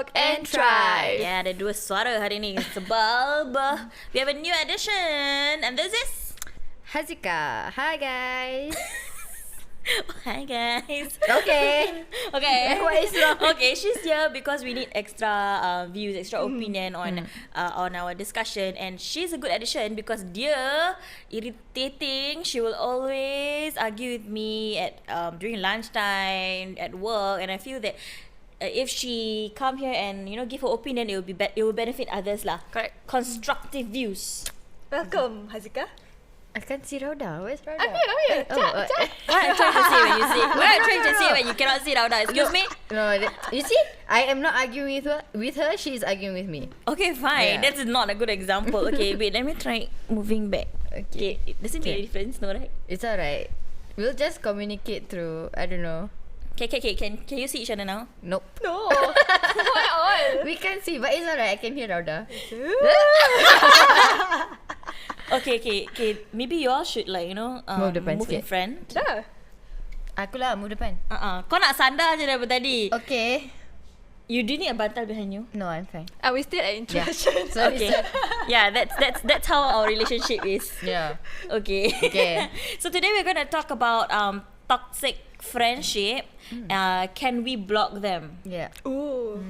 talk and try. Ya, ada dua suara hari ni sebab we have a new addition and this is Hazika. Hi guys. Hi guys. Okay. Okay. What is wrong? Okay, she's here because we need extra views, extra opinion on our discussion, and she's a good addition because dia irritating. She will always argue with me at during lunchtime at work, and I feel that if she come here and give her opinion, it will benefit others lah. Correct. Constructive views. Welcome, Hazika. I can't see Rauda. Where's Rauda? I'm here. Oh, What I'm trying to say when you say what I'm trying to say when you cannot see Rauda? Excuse me. No, you see, I am not arguing with her. She is arguing with me. Okay, fine. Yeah. That's not a good example. Okay, wait. Let me try moving back. Okay. Does it make a difference? No, right? It's alright. We'll just communicate through, I don't know. Okay. Can you see each other now? Nope. No. Not at all. We can see, but it's alright. I can hear Rauda. Okay. Maybe you all should Move depan move in sikit. front. Dah. Aku lah, move depan. Kau nak sandar je daripada tadi. Okay. You do need a bantal behind you. No, I'm fine. Are we still at introduction? Sorry, Okay. sir. Yeah, that's how our relationship is. Yeah. Okay. Okay. So today we're gonna talk about toxic friendship. Can we block them? Yeah. Ooh.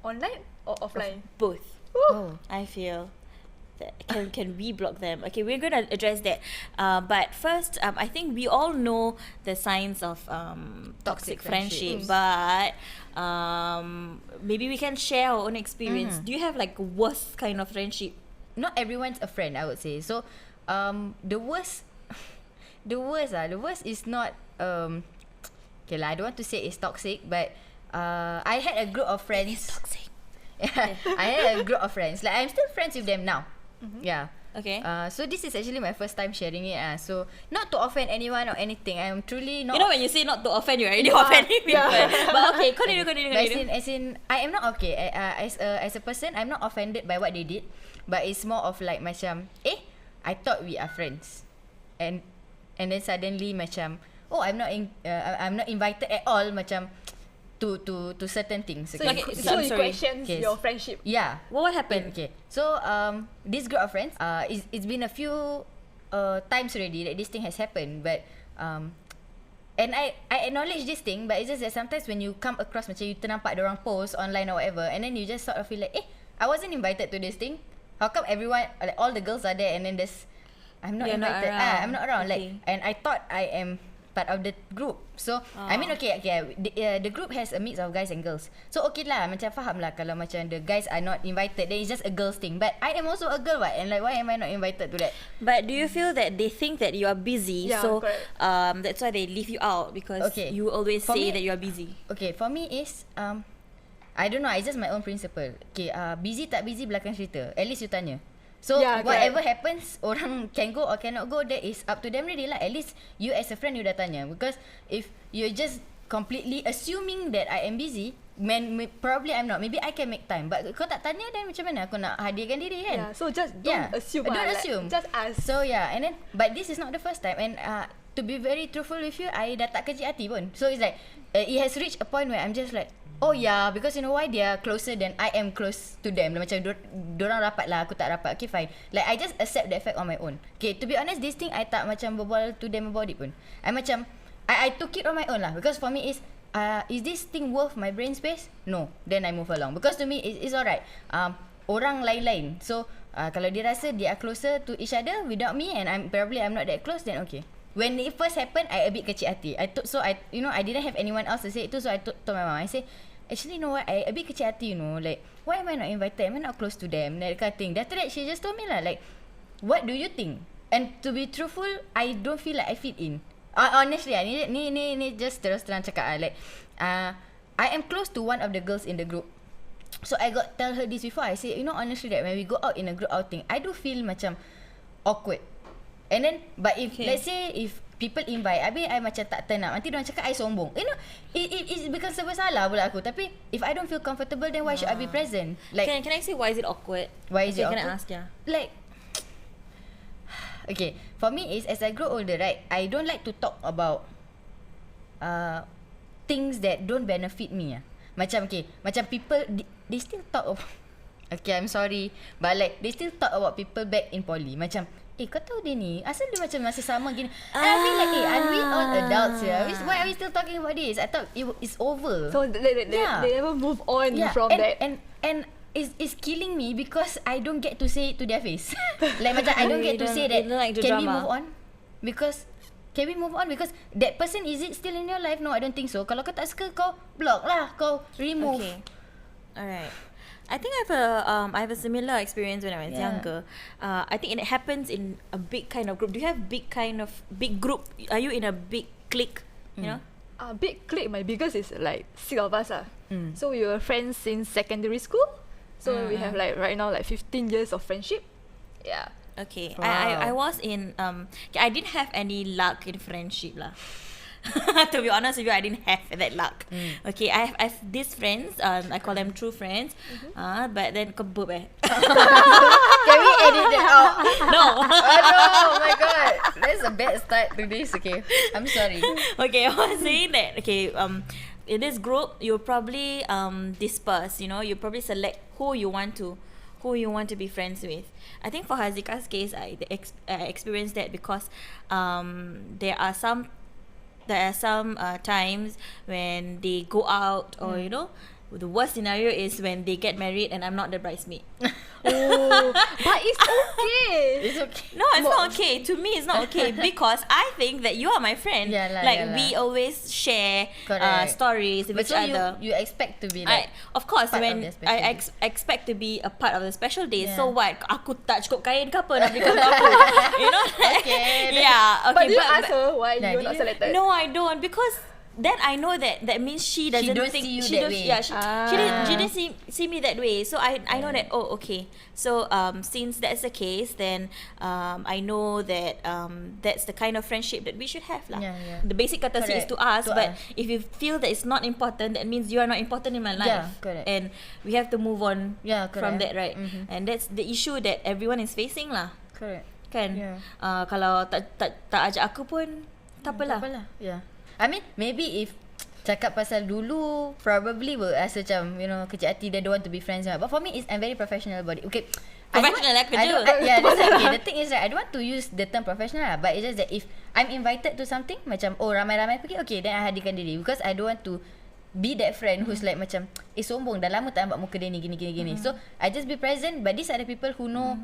Online or offline? Both. Oh. I feel that can we block them? Okay, we're gonna address that. But first, I think we all know the signs of toxic friendship. friendships. But maybe we can share our own experience. Do you have like worst kind of friendship? Not everyone's a friend, I would say. So, the worst is not okay lah. I don't want to say it's toxic, but I had a group of friends. Toxic. I had a group of friends. Like I'm still friends with them now. Yeah. Okay. So this is actually my first time sharing it. So not to offend anyone or anything. I'm truly not. You know when you say not to offend, you're already offending people. But okay, continue. As in, I am not okay. As a person, I'm not offended by what they did. But it's more of like macam, I thought we are friends, and then suddenly macam, I'm not invited at all macam to certain things. So, Okay. so I'm you sorry. questions Okay. your friendship. Yeah. What happened? Okay. So this group of friends, it's been a few times already that this thing has happened, but and I acknowledge this thing, but it's just that sometimes when you come across macam you ternampak orang post online or whatever, and then you just sort of feel like, I wasn't invited to this thing. How come everyone, like all the girls are there, and then I'm not You're not invited. around. I'm not around. Okay. Like, and I thought I am part of the group. So I mean, okay. The group has a mix of guys and girls. So okay lah, macam faham lah kalau macam the guys are not invited, then it's just a girls thing. But I am also a girl, what? And like, why am I not invited to that? But do you feel that they think that you are busy, Yeah, so correct. that's why they leave you out because Okay. you always For say me- that you are busy? Okay, for me is I don't know. It's just my own principle. Okay, busy tak busy belakang cerita. At least you tanya. So Yeah, whatever happens, orang can go or cannot go, that is up to them already lah. At least you as a friend you dah tanya. Because if you're just completely assuming that I am busy, probably I'm not. Maybe I can make time. But kau tak tanya, then macam mana aku nak hadirkan diri kan? Yeah. So just don't assume. Don't like, assume. Just ask. So yeah, and then but this is not the first time, and to be very truthful with you, I dah tak kecil hati pun. So it's like it has reached a point where I'm just like, oh yeah, because you know why, they are closer than I am close to them. Macam dorang rapat lah, aku tak rapat. Okay, fine. Like I just accept that fact on my own. Okay, to be honest, this thing I tak macam berbual to them about it pun. I macam I took it on my own lah, because for me is this thing worth my brain space? No. Then I move along, because to me it's alright. Orang lain-lain. So kalau dia rasa they are closer to each other without me, and I'm not that close, then okay. When it first happened, I a bit kecil hati. I didn't have anyone else to say it to, so I told my mom. I say, actually, you know what? I a bit kecil hati, like, why am I not invited? Am I not close to them? That kind of thing. After that, she just told me lah, like, what do you think? And to be truthful, I don't feel like I fit in. Honestly, ni just terus terang cakap like, I am close to one of the girls in the group. So I got tell her this before. I say, honestly, that when we go out in a group outing, I do feel macam awkward. And then, but if let's say if people invite, habis I macam tak turn up, nanti diorang cakap I sombong. It becomes serba salah pula aku. Tapi if I don't feel comfortable, then why should I be present? Like, Can I say why is it awkward? Why is it Can I awkward? ask? Yeah. Like, okay, for me is as I grow older, right, I don't like to talk about things that don't benefit me. Macam okay, macam people they still talk of okay, I'm sorry, but like they still talk about people back in poly. Macam kau tahu dia ni, asal dia macam masih sama gini. And I feel like are we all adults here? Why are we still talking about this? I thought it's over. So they never move on from that. And it's killing me because I don't get to say it to their face. Like macam I don't get to say that, like can we drama. move on? Because can we move on? Because that person, is it still in your life? No, I don't think so. Kalau kau tak suka, kau block lah, kau remove. Okay. Alright. I think I have a similar experience when I was younger. I think it happens in a big kind of group. Do you have big group? Are you in a big clique? You know? Big clique, my biggest is like 6 of us. So we were friends since secondary school. So we have like right now like 15 years of friendship. Yeah. Okay. Wow. I was in I didn't have any luck in friendship lah. To be honest with you, I didn't have that luck. Okay, I have these friends. I call them true friends. But then kebub Can we edit that out? No. Oh my god, that's a bad start to this. Okay, I'm sorry. Okay, I was saying that. Okay, in this group, you'll probably disperse. You know, you probably select who you want to be friends with. I think for Hazika's case, I experienced that because there are some times when they go out, or you know, the worst scenario is when they get married and I'm not the bridesmaid. But it's okay. It's okay. No, it's not okay. To me, it's not okay because I think that you are my friend. Yeah lah, like yeah lah. we always share Correct. stories with But each so other. you expect to be like Of course, part of when their special I day. expect to be a part of the special day. Yeah. So what? Aku tak cukup kain ke apa nak belikan aku? You know? Okay. Yeah. But Okay. do you ask her why Nah, you're did not you? selected? No, I don't, because then I know that means she doesn't don't think see you she that don't. way. Yeah, she didn't see me that way. So I know that, oh, okay. So since that's the case, then I know that that's the kind of friendship that we should have lah. Yeah, yeah. The basic courtesy is Correct. to us, To but us. if you feel that it's not important, that means you are not important in my life. Yeah, correct. And we have to move on Yeah, from correct. that, right? And that's the issue that everyone is facing lah. correct. Kan? Yeah. Kalau tak ajak aku pun tak apalah. Tak apalah. Yeah. I mean, maybe if cakap pasal dulu, probably will rasa macam, you know, kecil hati, they don't want to be friends. But for me, I'm very professional about it. Okay. Professional lah kerja. Yeah, that's okay. The thing is that I don't want to use the term professional lah. But it's just that if I'm invited to something, macam, oh, ramai-ramai pergi, okay, then I hadirkan diri. Because I don't want to be that friend who's like macam, sombong, dah lama tak nampak muka dia ni, gini. So, I just be present. But these are the people who know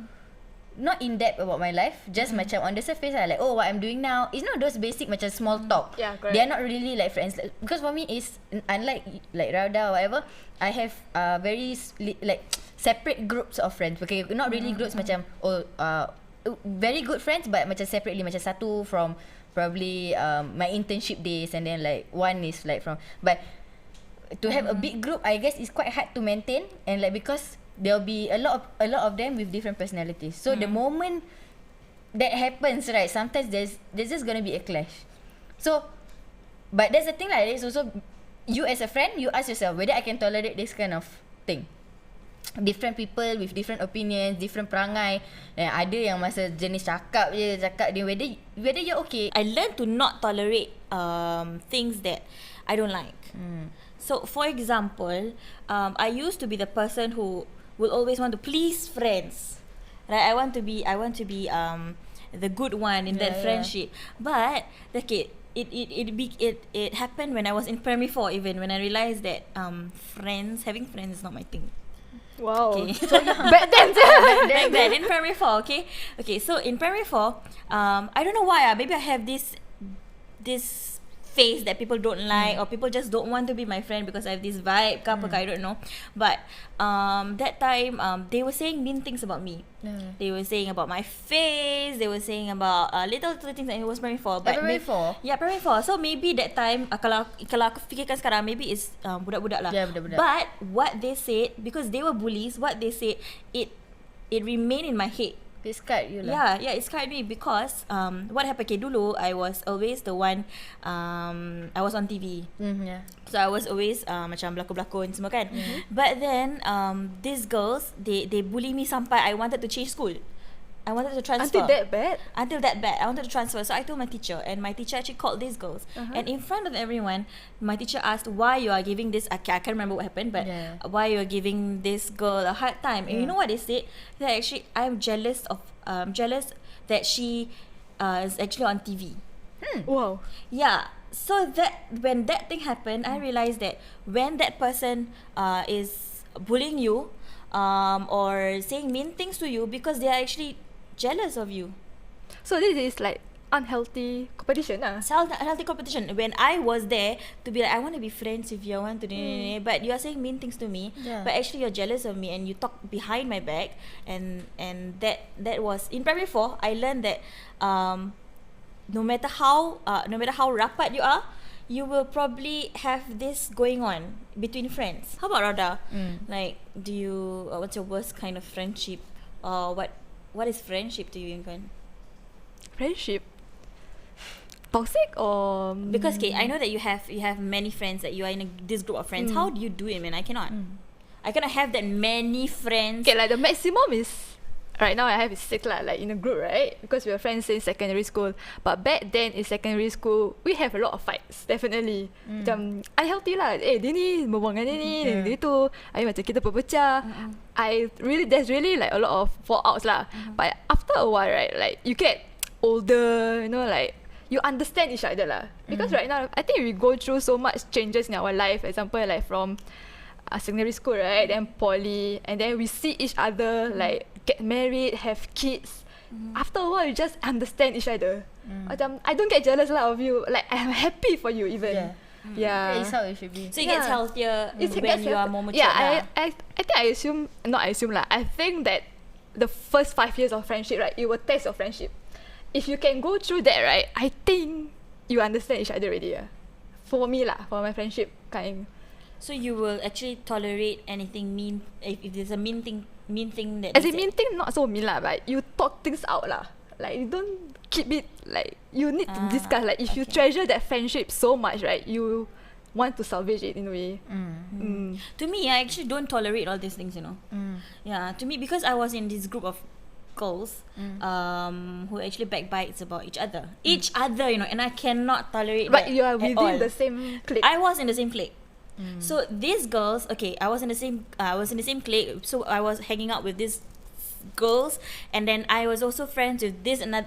not in depth about my life, just macam on the surface lah, like, oh, what I'm doing now. It's not those basic macam small talk. Yeah, correct. They are not really like friends. Because for me, is unlike like Rauda or whatever, I have very like separate groups of friends. Okay, not really groups macam very good friends, but macam separately, macam satu from probably my internship days, and then like one is like from, but to have a big group, I guess is quite hard to maintain, and like because there'll be a lot of them with different personalities. So the moment that happens, right, sometimes there's just gonna be a clash. So, but that's the thing lah. It's also you as a friend, you ask yourself whether I can tolerate this kind of thing. Different people with different opinions, different perangai. Ada yang masa jenis cakap dia, whether you're okay. I learned to not tolerate things that I don't like. So, for example, I used to be the person who will always want to please friends. Right? I want to be the good one in that friendship. But okay, it happened when I was in primary 4, even when I realized that having friends is not my thing. Wow. Okay. So back then. Back then in primary 4, okay. So in primary 4, I don't know why. Maybe I have this face that people don't like, or people just don't want to be my friend because I have this vibe. I don't know. But that time, they were saying mean things about me. They were saying about my face. They were saying about little things. And it was primary 4. But Primary 4? Yeah, primary 4. So maybe that time, kalau aku fikirkan sekarang, maybe it's budak-budak lah. Yeah, budak-budak. But what they said, because they were bullies, what they said, it remained in my head. It scarred you lah. Yeah, it scarred me because what happened, okay, dulu I was always the one, I was on TV. Yeah. So I was always macam berlakon-berlakon semua kan. But then these girls, they bully me sampai I wanted to change school. I wanted to transfer. Until that bad? Until that bad. I wanted to transfer. So I told my teacher, and my teacher actually called these girls. And in front of everyone, my teacher asked why you are giving this, I can't remember what happened, but why you are giving this girl a hard time. And you know what they said? That actually, I'm jealous that she is actually on TV. Wow. Yeah. So that when that thing happened, I realized that when that person is bullying you or saying mean things to you because they are actually jealous of you. So this is like unhealthy competition lah. Healthy competition. When I was there to be like, I want to be friends with you, I want to but you are saying mean things to me, but actually you're jealous of me and you talk behind my back, and that was in primary 4. I learned that no matter how rapat you are, you will probably have this going on between friends. How about Rada? Like, do you what's your worst kind of friendship? What is friendship to you, Inkan? Friendship? Toxic or Because I know that you have many friends, that you are in this group of friends. How do you do it, man? I cannot have that many friends. Okay, like the maximum is right now I have is 6 lah, like in a group, right? Because we were friends since secondary school. But back then in secondary school, we have a lot of fights, definitely. Macam unhealthy lah. Dia ni berbual dengan dia tu. Macam kita berpecah. There's really like a lot of fallouts lah. But after a while, right, like you get older, you know, like you understand each other lah. Because right now, I think we go through so much changes in our life. Example, like from secondary school, right, then poly, and then we see each other like get married, have kids. After a while, you just understand each other. I don't get jealous lah of you. Like I'm happy for you even. Yeah. That is how it should be. So it gets healthier when you are more mature. Yeah, I think that the first 5 years of friendship, right, it will test your friendship. If you can go through that, right, I think you understand each other already. For me lah, for my friendship kind. So you will actually tolerate anything mean if there's a mean thing that. As in mean thing, not so mean lah, but you talk things out lah. Like you don't keep it, like you need to discuss. Like if you treasure that friendship so much, right, you want to salvage it in a way. To me, I actually don't tolerate all these things, you know. Yeah, to me, because I was in this group of girls who actually backbites about each other, you know, and I cannot tolerate. But that you are at within all. the same clique. I was in the same clique. So these girls, I was in the same clique. So I was hanging out with these girls, and then I was also friends with another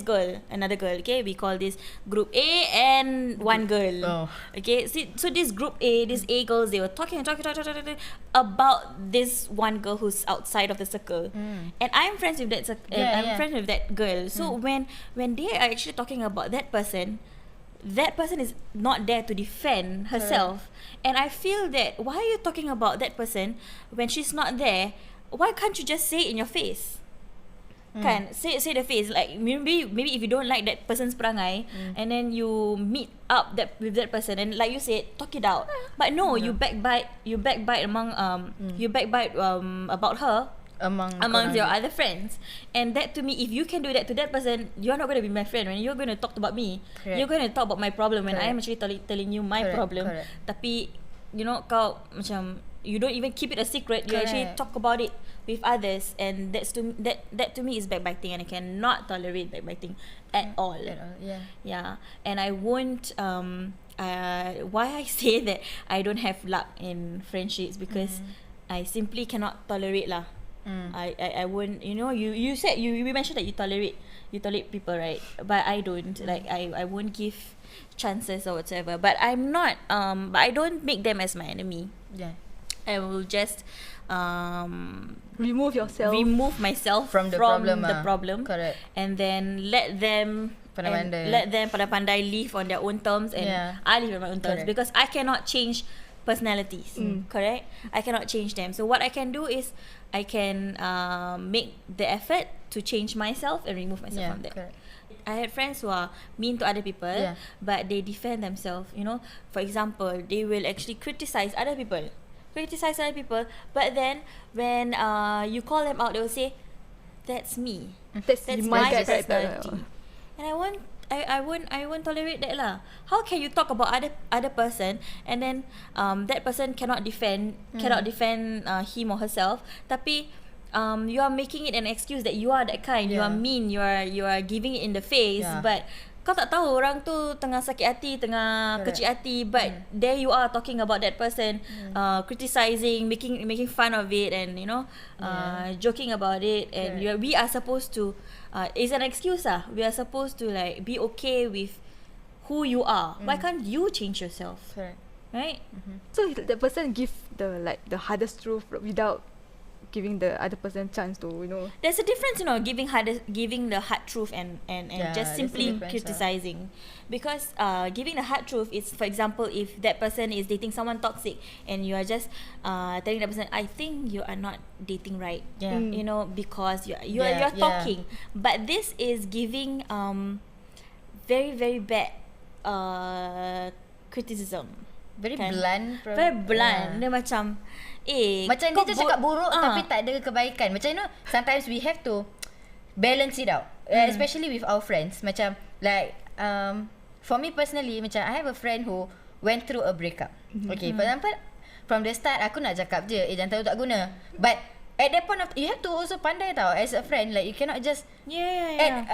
girl. Okay, we call this group A and one girl. Okay, so this group A, these A girls, they were talking about this one girl who's outside of the circle, and I'm friends with that. I'm friends with that girl. So when they are actually talking about that person is not there to defend herself. And I feel that, why are you talking about that person when she's not there? Why can't you just say it in your face? Kan, say the face. Like maybe if you don't like that person's perangai, and then you meet up with that person, and like you said, talk it out. But no, you backbite about her amongst your other friends. And that, to me, if you can do that to that person, you're not going to be my friend. When you're going to talk about me, you're going to talk about my problem when I'm actually telling you my problem. Tapi you know, kau macam, you don't even keep it a secret. You actually talk about it with others, and that to me is backbiting, and I cannot tolerate backbiting at all. Yeah. And I won't why I say that I don't have luck in friendships, because I simply cannot tolerate lah. I won't, you know, you said you mentioned that you tolerate people, right? But I don't. Like I won't give chances or whatsoever. But I'm not but I don't make them as my enemy. Yeah. I will just remove myself from the problem. Correct. And then let them pandai live on their own terms, and I live on my own terms. Because I cannot change personalities. Correct? I cannot change them. So what I can do is I can make the effort to change myself and remove myself from there. Correct. I had friends who are mean to other people, but they defend themselves. You know, for example, they will actually criticize other people, but then when you call them out, they will say, "That's me. That's my personality." And I won't tolerate that lah. How can you talk about other person, and then that person cannot defend him or herself, tapi you are making it an excuse that you are that kind. You are mean. You are giving it in the face. But kau tak tahu orang tu tengah sakit hati, tengah kecil hati, but there you are talking about that person, criticizing, making fun of it, and joking about it, and we are supposed to, it's an excuse lah. We are supposed to like be okay with who you are. Why can't you change yourself? Correct. Right? So the person give the hardest truth without giving the other person chance to There's a difference, giving the hard truth and just simply criticizing. Because giving the hard truth is, for example, if that person is dating someone toxic and you are just telling that person, I think you are not dating right. Because you're talking. But this is giving very, very bad criticism. Very blunt. Very blunt. Dia macam macam dia just cakap buruk tapi tak ada kebaikan. Macam sometimes we have to balance it out, especially with our friends. Macam like for me personally, macam I have a friend who went through a breakup. Okay, for example, from the start aku nak cakap je, jangan tahu tak guna. But at that point of, you have to also pandai tau as a friend. Like you cannot just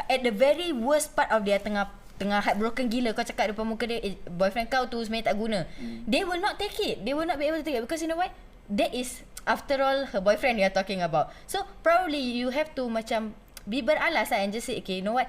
at the very worst part of dia tengah heartbroken gila, kau cakap depan muka dia, boyfriend kau tu sebenarnya tak guna. They will not take it. They will not be able to take it because you know what? That is, after all, her boyfriend you are talking about. So probably you have to macam be beralas and just say, okay, you know what?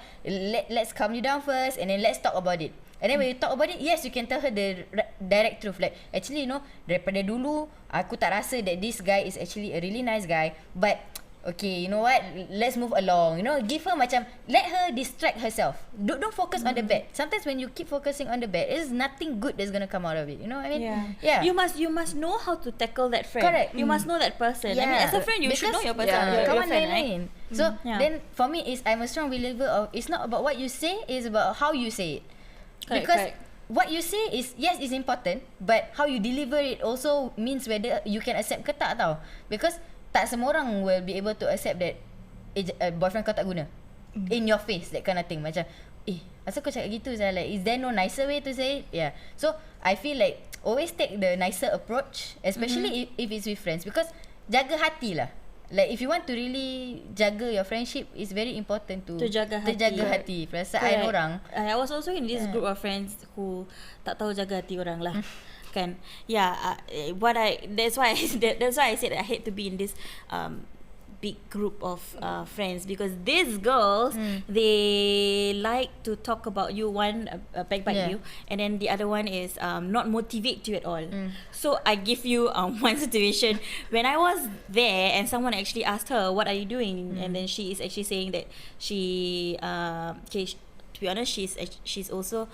Let's calm you down first and then let's talk about it. And then when you talk about it, yes, you can tell her the direct truth. Like, actually, daripada dulu, aku tak rasa that this guy is actually a really nice guy. But okay, you know what? Let's move along. Give her macam, let her distract herself. Don't focus on the bad. Sometimes when you keep focusing on the bad, there's nothing good that's gonna come out of it. You know what I mean? Yeah. You must know how to tackle that friend. Correct. You must know that person. I mean, as a friend, you should know your person. Yeah. Your Kawan friend, lain. right? So then for me is I'm a strong believer of, it's not about what you say, it's about how you say it. Because what you say is, yes, it's important, but how you deliver it also means whether you can accept ke tak tau. Because tak semua orang will be able to accept that boyfriend kau tak guna in your face, that kind of thing. Macam asal kau cakap gitu, like, is there no nicer way to say it? Yeah. So I feel like always take the nicer approach, especially if it's with friends, because jaga hati lah. Like if you want to really jaga your friendship, it's very important to jaga hati. Perasaan orang. I was also in this group of friends who tak tahu jaga hati orang lah. Kan? That's why I said I hate to be in this big group of friends, because these girls they like to talk about you, one backbite you, and then the other one is not motivate you at all. So I give you one situation when I was there and someone actually asked her, what are you doing? And then she is actually saying that she to be honest, she's also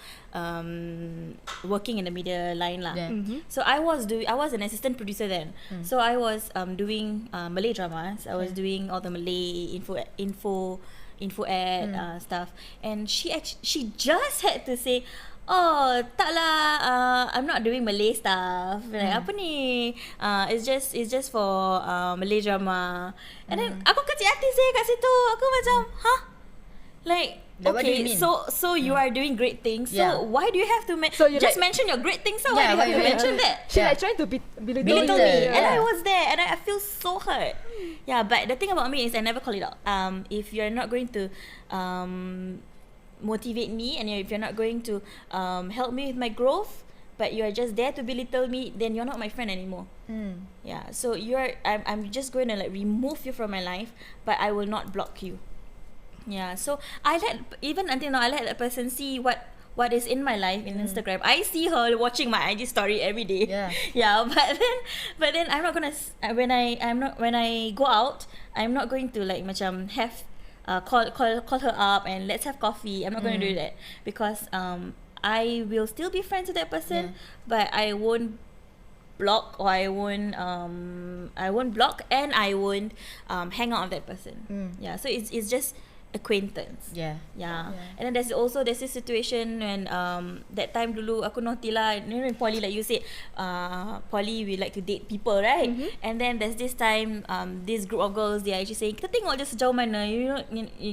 working in the media line lah. So I was an assistant producer then. So I was doing Malay dramas. I was doing all the Malay info ad stuff, and she just had to say, oh, tak lah, I'm not doing Malay stuff. Like, apa ni? It's just for Malay drama. And then aku kecil hati sih kat situ. Aku macam, huh? Like, okay, so you are doing great things. So why do you have to just mention your great things? So why do you have to mention that? She like trying to belittle me, and I was there, and I feel so hurt. Yeah, but the thing about me is I never call it out. If you're not going to motivate me, and if you're not going to help me with my growth, but you are just there to belittle me, then you're not my friend anymore. Yeah, so I'm just going to like remove you from my life, but I will not block you. Yeah, so even until now I let that person see what is in my life in Instagram. I see her watching my IG story every day. Yeah, but then I'm not gonna when I go out, I'm not going to like macam have call her up and let's have coffee. I'm not going to do that, because I will still be friends with that person, but I won't block, or I won't block, and I won't hang out with that person. Yeah, so it's just acquaintance. Yeah. And then there's this situation when that time dulu aku naughty lah, in poly, like you said, poly we like to date people, right? And then there's this time this group of girls, they are actually saying, kita tengok je sejauh mana,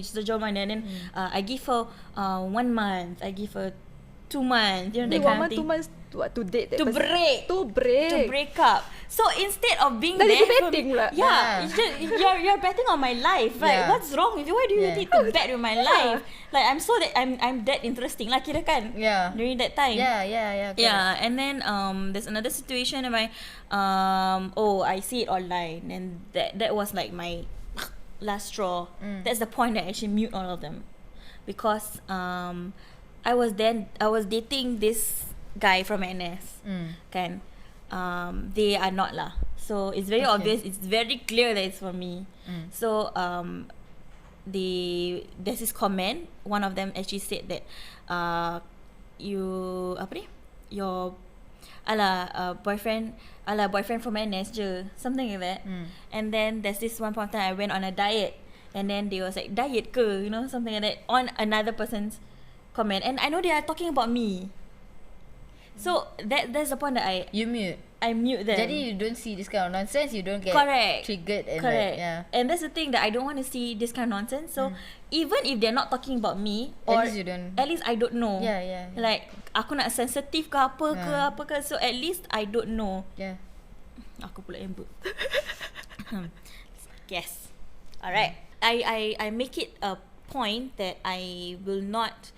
sejauh mana. And then I give her 1 month, I give her 2 months. You know, that Wait, 1 kind of month, thing. 2 months to date that To person. break. To break. To break up. So instead of being Dah there jadi for betting me, pula. yeah, it's just, you're betting on my life, right? Yeah. What's wrong with you? Why do you need to bet with my life? Like I'm that interesting lah kira kan. Yeah. During that time. Yeah. Correct. Yeah, and then there's another situation where I see it online, and that was like my last straw. That's the point that I actually mute all of them, because I was dating this guy from NS, kan. They are not lah. So it's very obvious. It's very clear that it's for me. So there's this comment. One of them actually said that your boyfriend from NS je, something like that. And then there's this one point of time I went on a diet, and then they was like, diet ke, you know, something like that, on another person's comment, and I know they are talking about me. So that's the point that I mute them. Jadi you don't see this kind of nonsense. You don't get triggered and Correct. like, yeah. And that's the thing that I don't want to see this kind of nonsense. So even if they're not talking about me, or at least I don't know. Yeah. Like aku nak sensitif ke apa ke. So at least I don't know. Yeah. Aku pula yang Yes. Alright. I make it a point that I will not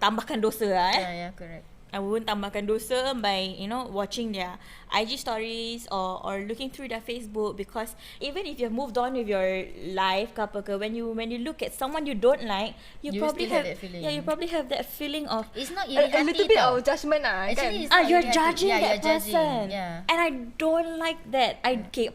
tambahkan dosa lah. Yeah, correct. I won't tambahkan dosa by, you know, watching their IG stories or looking through their Facebook, because even if you've moved on with your life ke apa ke, when you look at someone you don't like, you probably still have that feeling. you probably have that feeling of It's not iri A hati little bit tau. of judgment lah, Actually, kan? it's not you're iri hati. judging Yeah, that you're judging. person. Yeah. And I don't like that.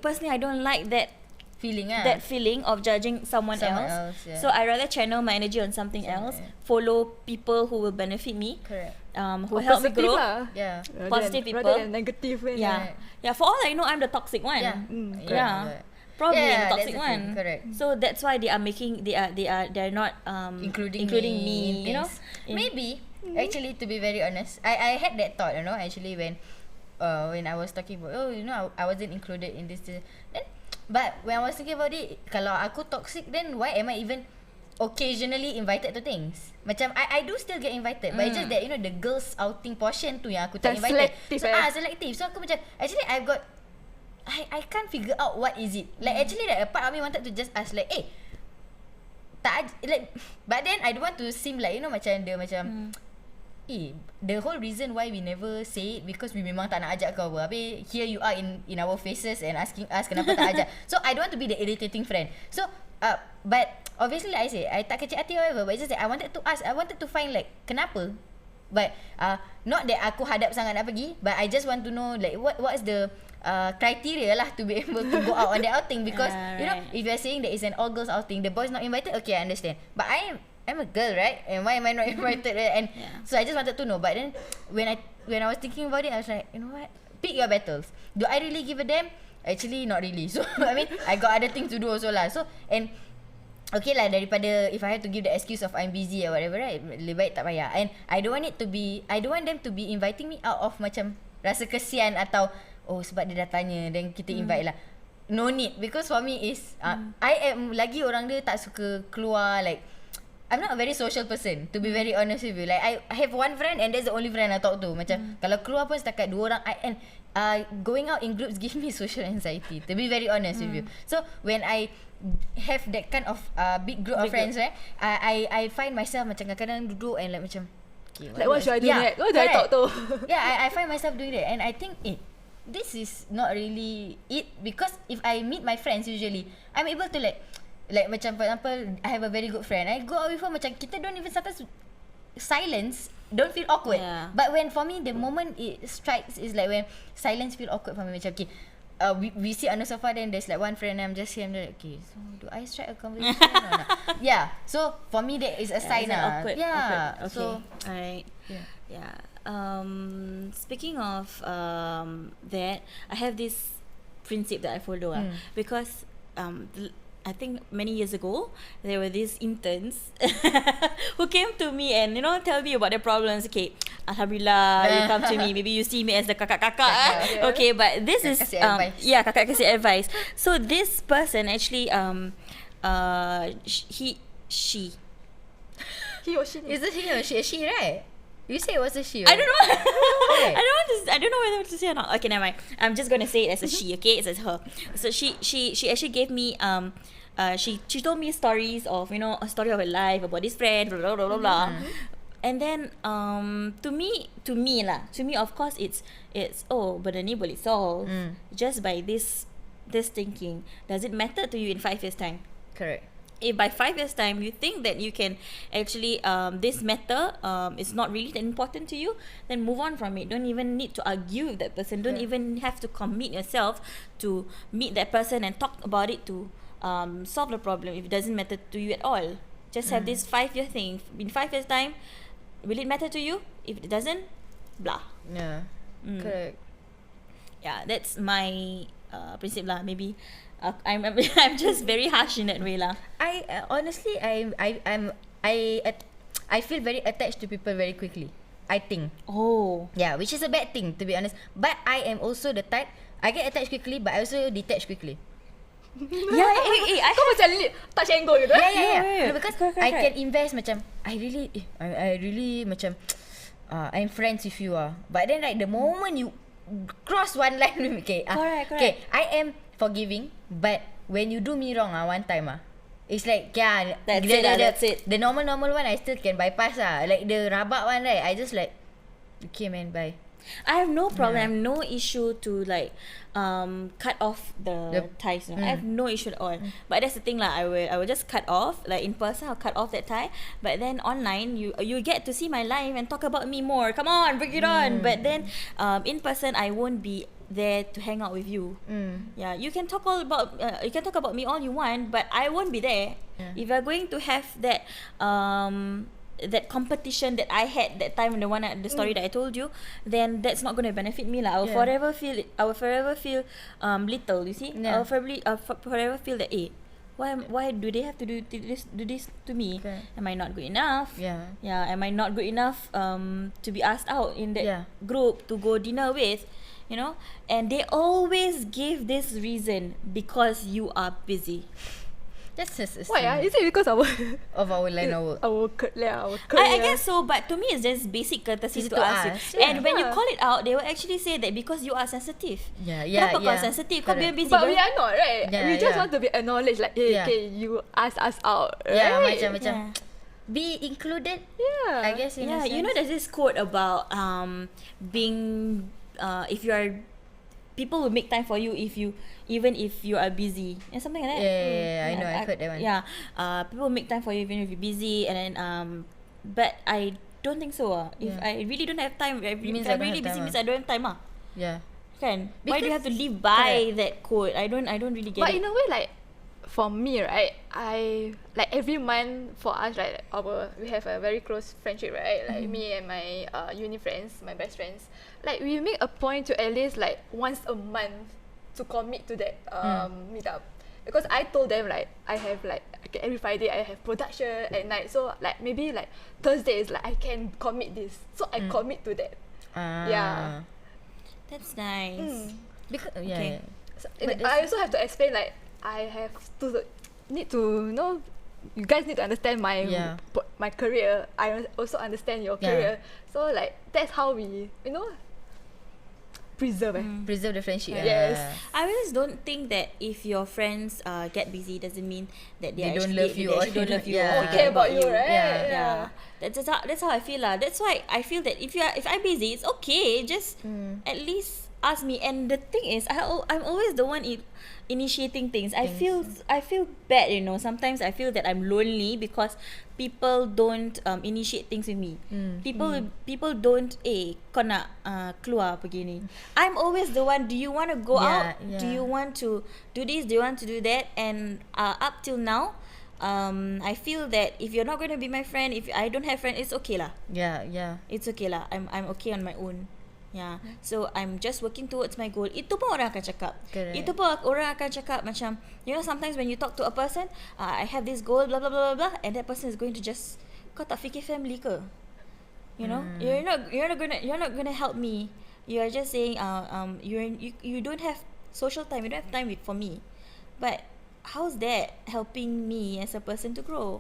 Personally, I don't like that feeling of judging someone else. Yeah. So I rather channel my energy on something else. Follow people who will benefit me. Correct. Who help me Positive grow. lah. Yeah. Positive people. Rather than negative kan. Yeah. For all I know, I'm the toxic one. Yeah. Yeah. Probably Yeah, I'm the toxic that's the thing, one. correct. So that's why they're not including me. You know. Maybe actually, to be very honest, I had that thought, you know, actually when I was talking about, I wasn't included in this. Then, but when I was thinking about it, kalau aku toxic, then why am I even occasionally invited to things? Macam I do still get invited, but it's just that, you know, the girls outing portion tu yang aku tak invited. Selective. So aku macam, actually I can't figure out what is it. Like actually, like a part of me wanted to just ask like, but then I don't want to seem like, you know, macam the whole reason why we never say it because we memang tak nak ajak kau apa. Habis here you are in our faces and asking us kenapa tak ajak. So I don't want to be the irritating friend. So but obviously like I say, I tak kecil hati whatever, but it's just that I wanted to ask, I wanted to find like kenapa. But not that aku hadap sangat nak pergi, but I just want to know like what is the criteria lah to be able to go out on the outing, because you know, if you're saying that it's an all girls outing, the boys not invited, okay, I understand. But I'm a girl, right? And why am I not invited? Right? And so I just wanted to know. But then when I was thinking about it, I was like, you know what? Pick your battles. Do I really give a damn? Actually, not really. So I mean, I got other things to do also lah. So and okay lah, daripada if I have to give the excuse of I'm busy or whatever, right? Lebih baik tak payah. And I don't want them to be inviting me out of macam rasa kesian atau sebab dia dah tanya then kita invite lah. No need, because for me is I am lagi orang dia tak suka keluar, like I'm not a very social person, to be very honest with you. Like I have one friend and that's the only friend I talk to. Macam kalau keluar pun setakat 2 orang. And going out in groups give me social anxiety, to be very honest with you. So when I have that kind of big group of friends, right, I find myself macam kadang-kadang duduk and like macam like what should I do next? What do I talk to? I find myself doing that, and I think this is not really it, because if I meet my friends usually I'm able to like macam for example, I have a very good friend, I go out with her, macam kita don't even sometimes silence don't feel awkward. But when for me the moment it strikes is like when silence feel awkward for me, macam okay, we sit on the sofa, then there's like one friend and I'm just here and like, okay, so do I strike a conversation or not? Yeah, so for me that is a sign awkward. Yeah, awkward. Okay. So alright. Yeah. Speaking of that, I have this principle that I follow because I think many years ago there were these interns who came to me and, you know, tell me about their problems. Okay, alhamdulillah, you come to me, maybe you see me as the kakak-kakak. Okay, but this is kakak kasih advice. So this person actually she He or she. Is it he or she, right? You say it was a she. I don't know. Right. I don't know whether to say or not. Okay, never mind. I'm just gonna say it as a she. Okay, it's as her. So she actually gave me she told me stories of, you know, a story of her life about this friend, blah blah blah blah blah. And then to me of course it's benda ni boleh solve just by this thinking. Does it matter to you in 5 years time? Correct. If by 5 years time you think that you can actually this matter is not really that important to you, then move on from it. Don't even need to argue with that person. Don't even have to commit yourself to meet that person and talk about it to solve the problem if it doesn't matter to you at all. Just have this 5-year thing. In 5 years time, will it matter to you? If it doesn't, blah. Yeah. Correct. Yeah, that's my principle lah. Maybe I'm just very harsh in that way lah. I honestly I feel very attached to people very quickly. I think. Oh. Yeah, which is a bad thing, to be honest. But I am also the type, I get attached quickly, but I also detach quickly. Yeah, Kau macam touch and go gitu. Yeah. No, because Correct. I can invest macam I really macam I'm friends with you but then like the moment you cross one line with me, Correct. okay, I am forgiving, but when you do me wrong one time it's like That's it. The normal one I still can bypass like the rabak one, right? I just like, okay man, bye. I have no problem. I have no issue to like cut off the ties. No? I have no issue at all. But that's the thing lah. I will just cut off. Like in person, I'll cut off that tie. But then online, you get to see my life and talk about me more. Come on, bring it on. But then in person, I won't be there to hang out with you. Yeah, you can talk about me all you want, but I won't be there. If you're going to have that that competition that I had that time, the story that I told you, then that's not going to benefit me lah. I will forever feel little. You see, I will forever feel that why do they have to do this to me? Okay. Am I not good enough? Yeah. Am I not good enough to be asked out in that group to go dinner with? You know, and they always give this reason, because you are busy. That's just Why Is it because of our line of work? our career? I guess so, but to me it's just basic courtesy It's to to ask you. ask, yeah. And when you call it out, they will actually say that because you are sensitive. Yeah. Kenapa kau sensitive? Kau biar busy. But we are not, right? Yeah, We just yeah. want to be acknowledged, like, hey, okay, you ask us out, right? Yeah, macam be included. Yeah. I guess in a Yeah, sense. you know there's this quote about being if you are, people will make time for you even if you are busy and something like that. Yeah, I know, I've heard that one. Yeah, people will make time for you even if you're busy, and then but I don't think so. If I really don't have time, if Means I'm I don't really have busy, time, means I don't have time Yeah. Kan? Why do you have to Because- live by that quote? I don't really get But it. in a way, like, for me, right, I like every month for us, right, we have a very close friendship, right? Like me and my uni friends, my best friends, like we make a point to at least like once a month to commit to that meetup. Because I told them, like, I have like, okay, every Friday I have production at night, so like maybe like Thursdays, like I can commit this, so I commit to that. Yeah. That's nice. Because Okay. So, But I also have to explain, like, I have to need to, you know, you guys need to understand my my career. I also understand your career. So like that's how we, you know, preserve. preserve the friendship. Yes. I always don't think that if your friends get busy doesn't mean that They don't actually, love you they or actually don't love you Yeah. or Or care about you, right? Yeah. That's how I feel lah. That's why I feel that if I'm busy, it's okay. Just at least ask me. And the thing is, I'm always the one initiating things. I feel bad, you know. Sometimes I feel that I'm lonely because people don't initiate things with me. People don't kau nak keluar pergi ni. I'm always the one. Do you want to go out? Do you want to do this? Do you want to do that? And up till now, I feel that if you're not going to be my friend, if I don't have friend, it's okay lah. Yeah. It's okay lah. I'm okay on my own. Yeah. So I'm just working towards my goal. Itu pun orang akan cakap. Correct. Itu pun orang akan cakap macam, you know, sometimes when you talk to a person, I have this goal, blah blah blah blah blah, and that person is going to just, kau tak fikir family ke? You know, you're not gonna help me. You are just saying you don't have social time. You don't have time for me. But how's that helping me as a person to grow?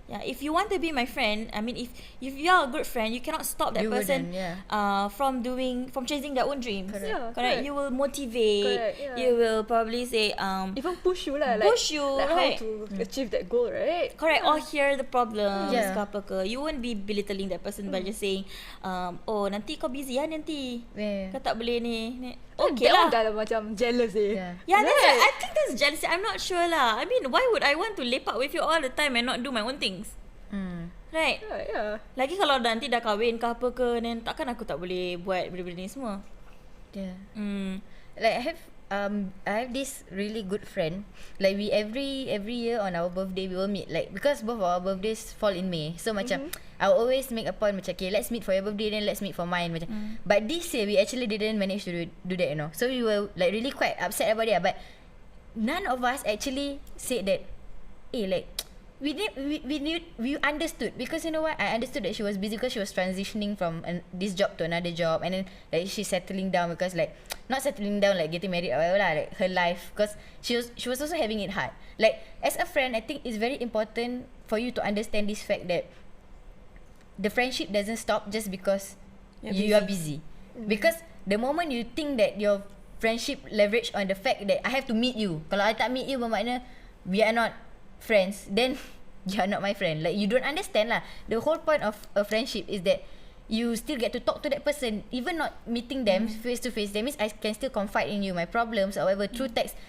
Yeah, if you want to be my friend, I mean, if you are a good friend, you cannot stop that You person wouldn't, from chasing their own dreams. Correct. Yeah, Correct. You will motivate. Correct, yeah. You will probably say Even push you lah, push you, like right. how to achieve that goal, right? correct, or hear the problems Yeah. ke apa ke. You won't be belittling that person by just saying oh nanti kau busy nanti. Yeah. Kau tak boleh ni. Okay Okay lah. dah macam jealous Yeah. Yeah, that's right. I think that's jealousy. I'm not sure lah. I mean, why would I want to lepak with you all the time and not do my own things? Right? Yeah. Lagi kalau nanti dah kahwin ke apa ke, then takkan aku tak boleh buat benda-benda ni semua. Yeah. Like I have this really good friend. Like we every year on our birthday we will meet. Like because both our birthdays fall in May, so macam I will always make a point macam okay, let's meet for your birthday, then let's meet for mine macam. But this year we actually didn't manage to do that, you know. So we were like really quite upset about it. But none of us actually said that. Like we understood, because you know what, I understood that she was busy because she was transitioning from this job to another job, and then like she's settling down because like not settling down like getting married or whatever lah, like her life, because she was also having it hard. Like as a friend, I think it's very important for you to understand this fact that the friendship doesn't stop just because you are busy. Because the moment you think that your friendship leverage on the fact that I have to meet you, kalau I tak meet you bermakna we are not friends, then you are not my friend. Like you don't understand lah. The whole point of a friendship is that you still get to talk to that person, even not meeting them face to face. That means I can still confide in you my problems or whatever through text.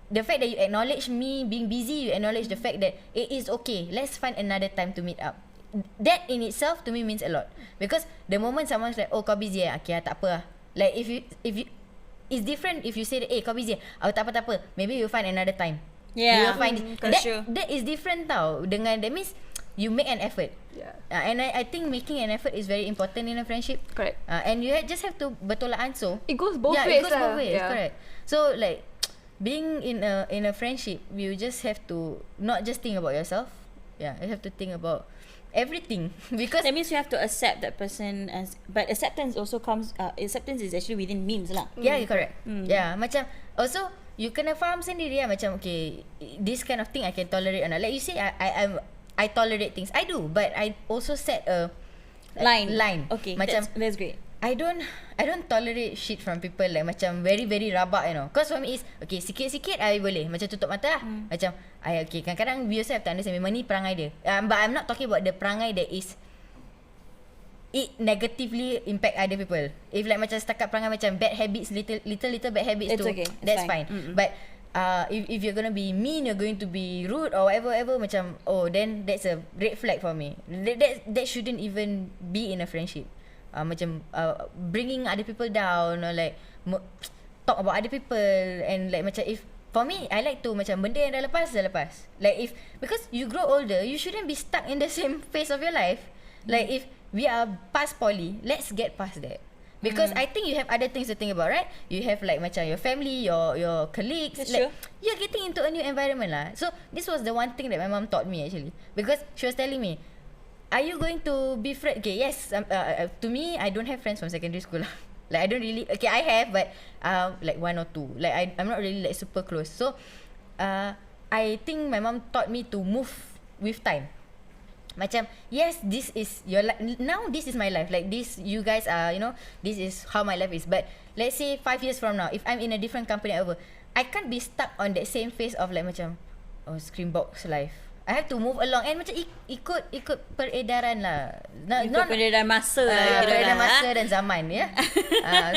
The fact that you acknowledge me being busy, you acknowledge the fact that it is okay, let's find another time to meet up. That in itself to me means a lot. Because the moment someone's like, oh kau busy okay tak apa lah. Like if you it's different if you say that kau busy oh tak apa, maybe you'll find another time. Yeah, You will find sure. that is different tau. Dengan that means you make an effort. Yeah. And I think making an effort is very important in a friendship. Correct. And you just have to bertolak ansur. It goes both Yeah, ways it goes lah. both ways. Yeah. Correct. So like being in a friendship, you just have to not just think about yourself. Yeah, you have to think about everything because That means you have to accept that person as, but acceptance also comes. Acceptance is actually within means lah. yeah, correct. Yeah, macam also you kena faham sendiri lah macam okay, this kind of thing I can tolerate or not. Like you say I tolerate things. I do, but I also set a line. Okay, Macam that's great. I don't tolerate shit from people like macam very very rabak, you know. Cause for me is okay, sikit-sikit I boleh macam tutup mata lah. Macam I okay, kadang-kadang we also have to understand memang ni perangai dia. But I'm not talking about the perangai that is it negatively impact other people. If like macam setakat perangai macam bad habits, little bad habits It's tu, okay. that's It's fine. fine. But if you're gonna be mean, you're going to be rude or whatever macam then that's a red flag for me. That shouldn't even be in a friendship. Macam bringing other people down or like talk about other people, and like macam if for me I like to macam benda yang dah lepas. Like if because you grow older, you shouldn't be stuck in the same phase of your life. Like if we are past poly, let's get past that. Because I think you have other things to think about, right? You have like macam your family, your colleagues. That's like true. you're getting into a new environment lah. So this was the one thing that my mom taught me actually, because she was telling me, are you going to be friend? Okay, yes. To me, I don't have friends from secondary school. Like I don't really. Okay, I have, but like one or two. Like I'm not really like super close. So, I think my mom taught me to move with time. Macam yes, this is your life now. This is my life. Like this, you guys are, you know, this is how my life is. But let's say 5 years from now, if I'm in a different company or whatever, I can't be stuck on that same phase of like macam Screambox life. I have to move along and macam ikut peredaran lah. Ikut peredaran masa lah. Peredaran masa dan zaman, ya.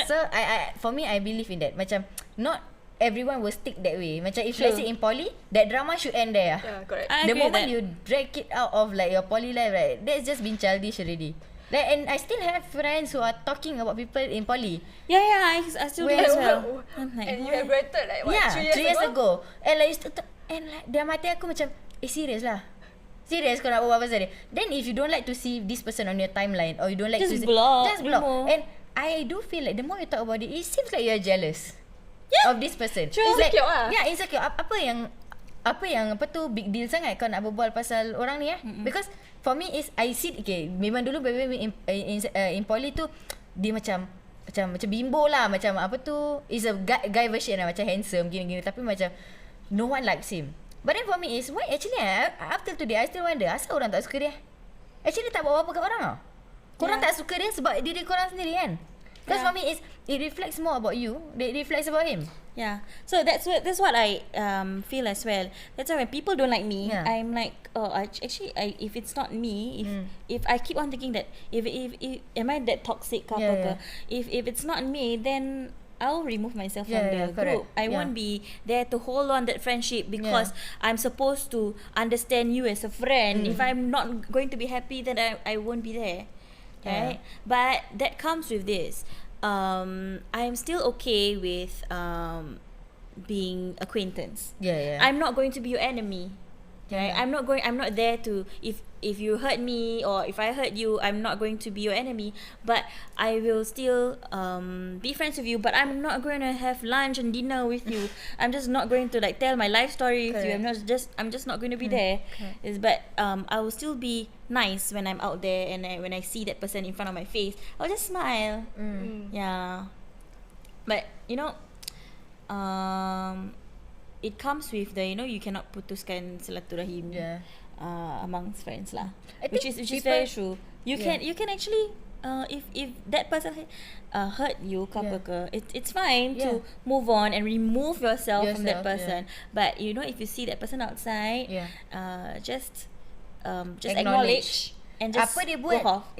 So I for me I believe in that. Macam not everyone will stick that way. Macam if let's say in poly, that drama should end there. Yeah, correct. I The agree with moment that. you drag it out of like your poly life, right, that's just been childish already. Like, and I still have friends who are talking about people in poly. Yeah, I still do as well. I'm like, And you have graduated like what, Yeah, 3 years ago? And like and like dalam hati aku macam serious lah. Serious kau nak buat pasal dia. Then if you don't like to see this person on your timeline, or you don't like Just to block, just block. remove. And I do feel like the more you talk about it seems like you're jealous of this person. True. It's like, Insecure lah. yeah, insecure. Apa yang big deal sangat kau nak berbual pasal orang ni Because for me is I see okay, memang dulu baby in poly tu dia macam bimbo lah, macam apa tu is a guy version lah, macam handsome gini-gini, tapi macam no one likes him. But then for me is why actually after today I still wonder asal orang tak suka dia. Actually tak buat apa-apa kat orang tau. Korang tak suka dia sebab diri korang sendiri kan. Because for me is it reflects more about you. It reflects about him. Yeah. So that's what I feel as well. That's why when people don't like me, I'm like, oh, if it's not me, if I keep on thinking that if am I that toxic ke apa ke? If it's not me, then I'll remove myself from the group. I won't be there to hold on that friendship because I'm supposed to understand you as a friend. If I'm not going to be happy, then I won't be there. Right? But that comes with this. I'm still okay with being acquaintance. I'm not going to be your enemy. Right? I'm not there to if you hurt me or if I hurt you, I'm not going to be your enemy, but I will still be friends with you, but I'm not going to have lunch and dinner with you. I'm just not going to like tell my life story with you. I'm just not going to be there. But I will still be nice when I'm out there and when I see that person in front of my face. I'll just smile. Yeah. But you know, it comes with the you cannot putuskan silaturahim amongst friends lah, which is very true. You can actually if that person hurt you it's fine to move on and remove yourself from that person. But if you see that person outside, just acknowledge and just apa dia buat, go off.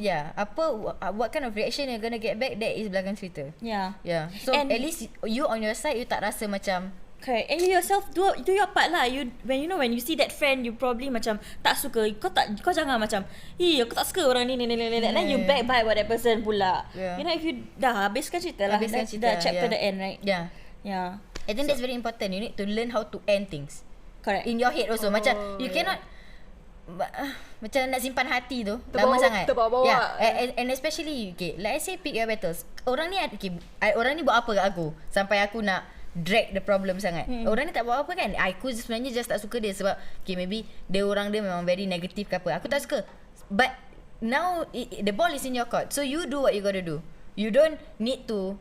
what kind of reaction you're gonna get back, that is belakang cerita. So and at least you on your side, you tak rasa macam correct. And you yourself do your part lah. When you see that friend, you probably macam tak suka. Kau jangan macam, aku tak suka orang ni. Then you backbite about that person pula. If you dah habiskan cerita lah. Dah chapter the end, right? Yeah. I think that's very important. You need to learn how to end things. Correct. In your head also. Macam you cannot macam nak simpan hati tu lama sangat. Terbawa-bawa. And especially like I say, pick your battles. Orang ni buat apa kat aku sampai aku nak drag the problem sangat. Orang ni tak buat apa kan. Aku sebenarnya just tak suka dia sebab maybe orang dia memang very negative ke apa. Aku tak suka. But now the ball is in your court. So you do what you gotta do. You don't need to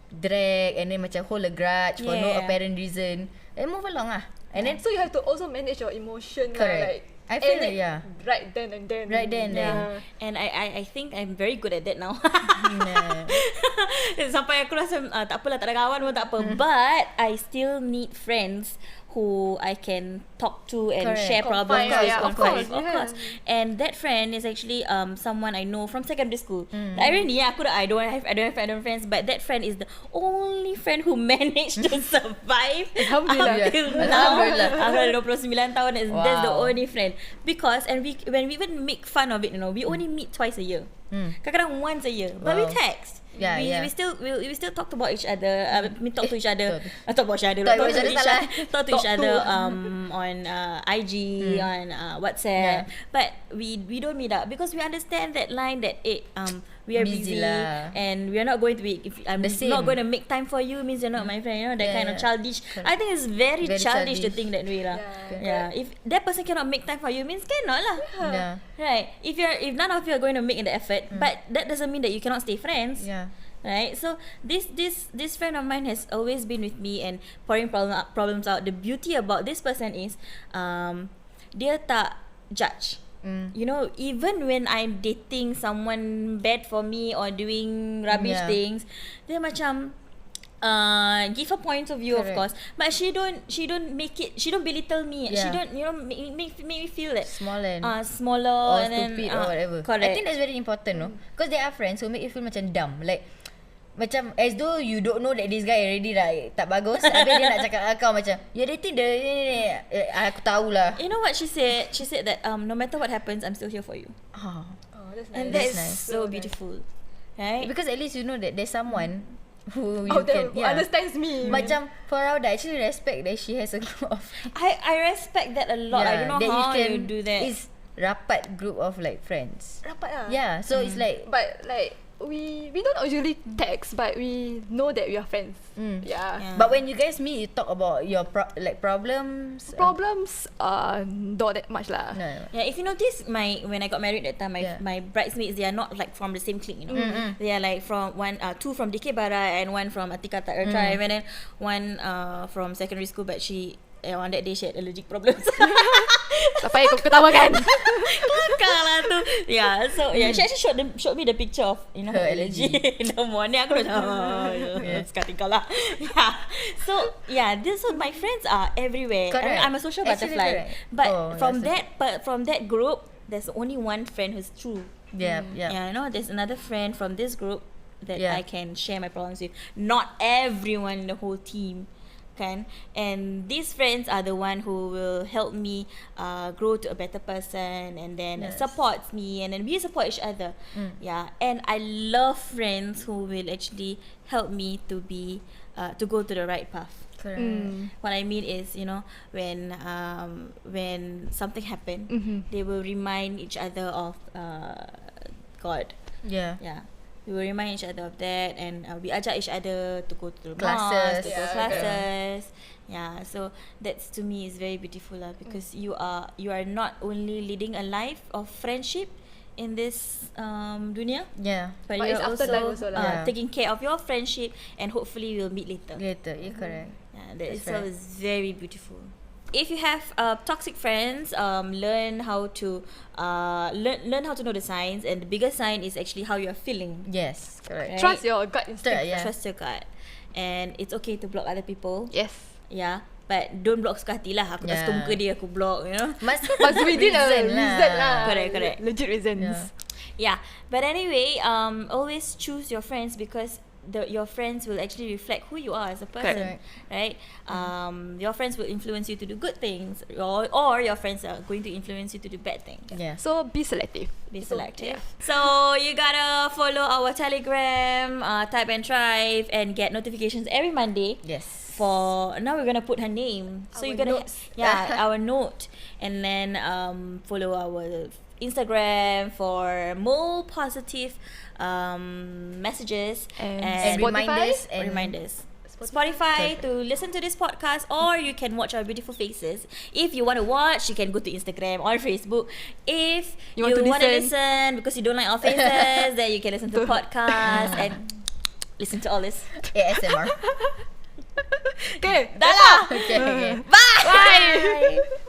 drag and then macam hold a grudge for no apparent reason. And move along lah. And then so you have to also manage your emotion. Correct. Like, I feel like right then and then. And I think I'm very good at that now. Sampai aku rasa tak apalah, tak ada kawan pun tak apa. But I still need friends who I can talk to and share problems with. Of course. And that friend is actually someone I know from secondary school. Irony, I don't have friends, but that friend is the only friend who managed to survive until now. After 29 tahun, that's the only friend. Because when we even make fun of it, we only meet twice a year. Kadang-kadang once a year, but we text. We still talk about each other. We talk to each other. Talk to each other on IG, on WhatsApp. But we don't meet up because we understand that line that we are busy and we are not going to be. If I'm not going to make time for you, means you're not my friend. That kind of childish. I think it's very childish to think that way lah. If that person cannot make time for you, means cannot lah. Right. If none of you are going to make the effort, but that doesn't mean that you cannot stay friends. Right. So this friend of mine has always been with me and pouring problems out. The beauty about this person is dia tak judge. Even when I'm dating someone bad for me or doing rubbish things, dia macam give a point of view. Correct. Of course, but she don't belittle me. She don't make me feel that smaller or and stupid or whatever. Correct. I think that's very important, no? Because there are friends who make you feel macam dumb, like macam as though you don't know that this guy already tak bagus. Habis dia nak cakap kau macam you dating aku tahulah. You know what she said? She said that no matter what happens, I'm still here for you. That's nice. And that's nice. So beautiful, right? Because at least you know that there's someone who who understands me. Macam for Rauda, I actually respect that she has a group of I respect that a lot. I don't know how you do that. It's rapat group of like friends. Rapat lah. Yeah, so it's like, but like we don't usually text, but we know that we are friends. But when you guys meet, you talk about your problems. Not that much lah. No. Yeah, if you notice, when I got married that time, my bridesmaids, they are not like from the same clique, They are like from two from DK Bara and one from Atika Tribe, and then one from secondary school, but she on that day she had allergic problems. Tak payah kau ketawa kan. Kelakar lah tu. Yeah, so yeah, she actually showed me the picture of her Her allergy in the morning. Aku macam sekarang tinggal lah. Yeah. So yeah, so my friends are everywhere. Correct. I'm a social Actually, butterfly. correct. But that's from that group, there's only one friend who's true. Yeah. Yeah, there's another friend from this group that Yeah. I can share my problems with. Not everyone in the whole team. And these friends are the one who will help me grow to a better person, and then supports me, and then we support each other. Yeah, and I love friends who will actually help me to be to go to the right path. Correct. What I mean is, when something happened, they will remind each other of God. Yeah. Yeah. We will remind each other of that, and we ajak each other to go to Classes. to go classes. Yeah, so that's, to me, is very beautiful lah, because you are not only leading a life of friendship in this dunia, Yeah. but But you it's are after life also lah. Yeah. taking care of your friendship, and hopefully we'll meet later. Later. Yeah, correct. Yeah, that That's itself right. is very beautiful. If you have toxic friends, learn how to learn how to know the signs, and the biggest sign is actually how you are feeling. Yes. Correct. Right. Trust your gut instinct. Yeah. Trust your gut, and it's okay to block other people. Yes. Yeah, but don't block suka hati lah. Aku tak Yeah. suka muka dia, aku block. Must But within a reason lah. Correct. Legit reasons. Yeah. Yeah, but anyway, always choose your friends, because your friends will actually reflect who you are as a person, right? Your friends will influence you to do good things, or your friends are going to influence you to do bad things. Yeah. So be selective. Be selective. So you gotta follow our Telegram, Type and Thrive, and get notifications every Monday. Yes. For now, we're gonna put her name. So Our you're gonna notes. our note, and then follow our Instagram for more positive messages And reminders Spotify? and reminders. Spotify to listen to this podcast, or you can watch our beautiful faces. If you want to watch, you can go to Instagram or Facebook. If You you want to want to listen because you don't like our faces, then you can listen to podcast and listen to all this. ASMR. Okay. Dah lah. Okay. Bye. Bye.